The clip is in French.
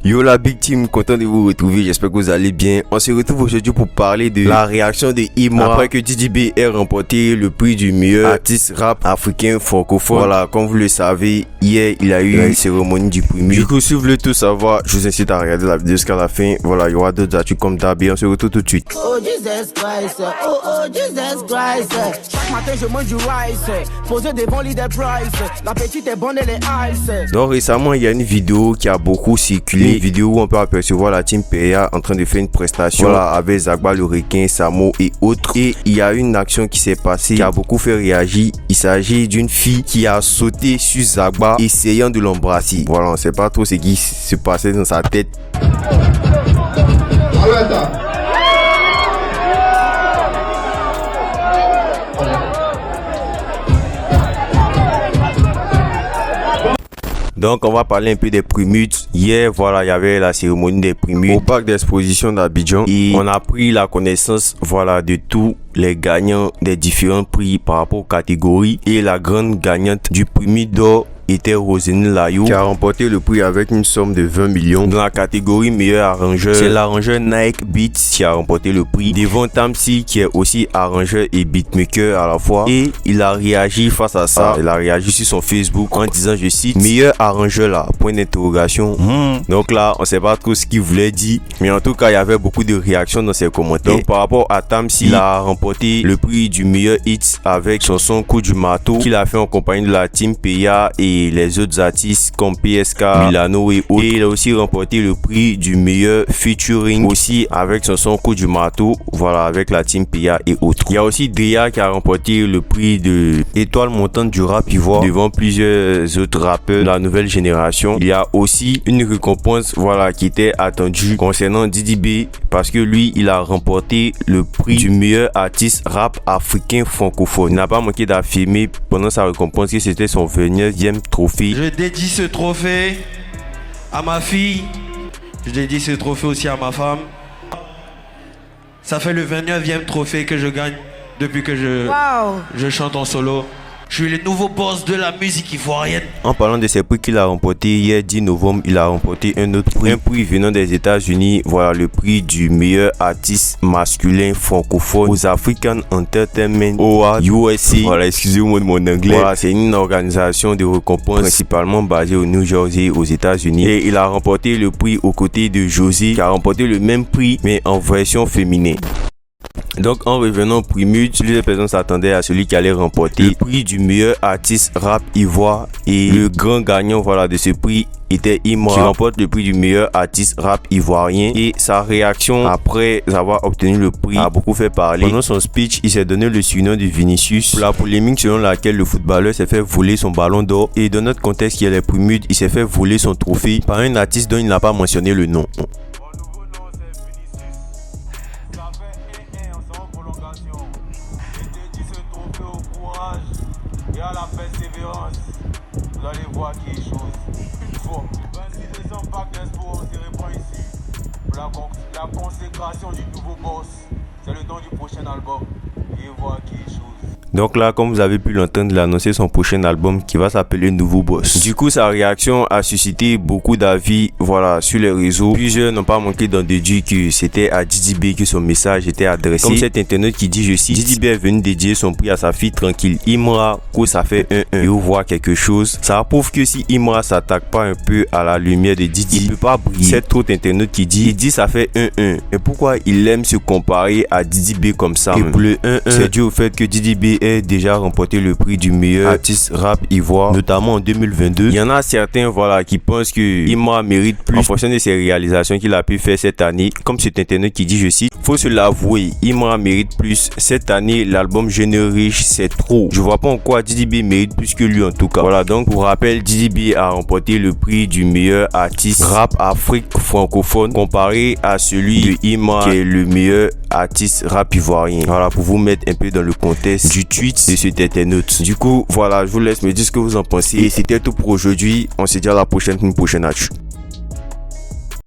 Yo la Big Team, content de vous retrouver, j'espère que vous allez bien. On se retrouve aujourd'hui pour parler de la réaction de Imra après que Didi B ait remporté le prix du meilleur artiste rap africain francophone. Voilà, comme vous le savez, hier il a eu la cérémonie du prix. Du coup, si vous voulez tout savoir, je vous incite à regarder la vidéo jusqu'à la fin. Voilà, il y aura d'autres actus comme d'hab et on se retrouve tout de suite. Oh Jesus Christ, oh Jesus Christ. Chaque matin je mange du rice, posé devant l'idée price. La petite est bonne et les ice. Donc récemment, il y a une vidéo qui a beaucoup circulé. Une vidéo où on peut apercevoir la team PA en train de faire une prestation avec Zagba le requin, Samo et autres. Et il y a une action qui s'est passée qui a beaucoup fait réagir. Il s'agit d'une fille qui a sauté sur Zagba essayant de l'embrasser. Voilà, on ne sait pas trop ce qui se passait dans sa tête. Donc on va parler un peu des primutes. Hier, voilà, il y avait la cérémonie des primutes au parc d'exposition d'Abidjan et on a pris la connaissance, voilà, de tous les gagnants des différents prix par rapport aux catégories. Et la grande gagnante du primute d'or était Roselyne Layou qui a remporté le prix avec une somme de 20 millions. Dans la catégorie meilleur arrangeur, c'est l'arrangeur Nike Beats qui a remporté le prix devant Tamsi qui est aussi arrangeur et beatmaker à la fois. Et il a réagi face à ça. Il a réagi sur son Facebook en disant, je cite, meilleur arrangeur là, point d'interrogation. Donc là, on sait pas trop ce qu'il voulait dire, mais en tout cas, il y avait beaucoup de réactions dans ses commentaires. Donc par rapport à Tamsi, il a remporté le prix du meilleur hit avec son son Coup du Marteau qu'il a fait en compagnie de la team PA et les autres artistes comme PSK, Milano et autres. Et il a aussi remporté le prix du meilleur featuring aussi avec son son Coup du Marteau, voilà, avec la team PA et autres. Il y a aussi Drea qui a remporté le prix de étoile montante du rap ivoire devant plusieurs autres rappeurs de la nouvelle génération. Il y a aussi une récompense, voilà, qui était attendue concernant Didi B parce que lui, il a remporté le prix du meilleur artiste rap africain francophone. Il n'a pas manqué d'affirmer pendant sa récompense que c'était son 29e trophée. Je dédie ce trophée à ma fille. Je dédie ce trophée aussi à ma femme. Ça fait le 29e trophée que je gagne depuis que je chante en solo. Je suis le nouveau boss de la musique ivoirienne. En parlant de ces prix qu'il a remporté hier 10 novembre, il a remporté un autre prix. Un prix venant des États-Unis, voilà, le prix du meilleur artiste masculin francophone aux African Entertainment Awards USA. Voilà, excusez-moi de mon anglais. Voilà, c'est une organisation de récompense principalement basée au New Jersey aux États-Unis. Et il a remporté le prix aux côtés de José qui a remporté le même prix mais en version féminine. Donc en revenant au primute, plusieurs personnes s'attendaient à celui qui allait remporter le prix du meilleur artiste rap ivoire et le grand gagnant, voilà, de ce prix était Imra qui remporte le prix du meilleur artiste rap ivoirien. Et sa réaction après avoir obtenu le prix a beaucoup fait parler. Pendant son speech, il s'est donné le surnom de Vinicius pour la polémique selon laquelle le footballeur s'est fait voler son ballon d'or. Et dans notre contexte qui est les primutes, il s'est fait voler son trophée par un artiste dont il n'a pas mentionné le nom. Et à la persévérance, vous allez voir qui est chose. Il faut 26 décembre, Parc d'Expo, on se reprend ici pour la consécration du nouveau boss. C'est le nom du prochain album. Et voir qui est chose. Donc là, comme vous avez pu l'entendre, il a annoncé son prochain album qui va s'appeler Nouveau Boss. Du coup, sa réaction a suscité beaucoup d'avis, voilà, sur les réseaux. Plusieurs n'ont pas manqué d'en déduire que c'était à Didi B que son message était adressé. Comme cet internaute qui dit, je cite, Didi B est venu dédier son prix à sa fille tranquille. Imra, que ça fait 1-1. Et vous voit quelque chose. Ça prouve que si Imra s'attaque pas un peu à la lumière de Didi, il peut pas briller. Cet autre internaute qui dit, il dit ça fait 1-1. Et pourquoi il aime se comparer à Didi B comme ça? Et pour le 1-1, c'est dû au fait que Didi B ait déjà remporté le prix du meilleur artiste rap ivoire, notamment en 2022. Il y en a certains, voilà, qui pensent que Imra mérite plus en fonction de ses réalisations qu'il a pu faire cette année. Comme cet internet qui dit, je cite, faut se l'avouer, Imra mérite plus. Cette année, l'album Jeune Riche, c'est trop. Je vois pas en quoi Didi B mérite plus que lui en tout cas. Voilà, donc pour rappel, Didi B a remporté le prix du meilleur artiste rap Afrique francophone comparé à celui de Imra qui est le meilleur artiste rap ivoirien. Voilà, pour vous mettre un peu dans le contexte du tweet de cet internaute. Du coup, voilà, je vous laisse me dire ce que vous en pensez. Et c'était tout pour aujourd'hui. On se dit à la prochaine pour une prochaine actu.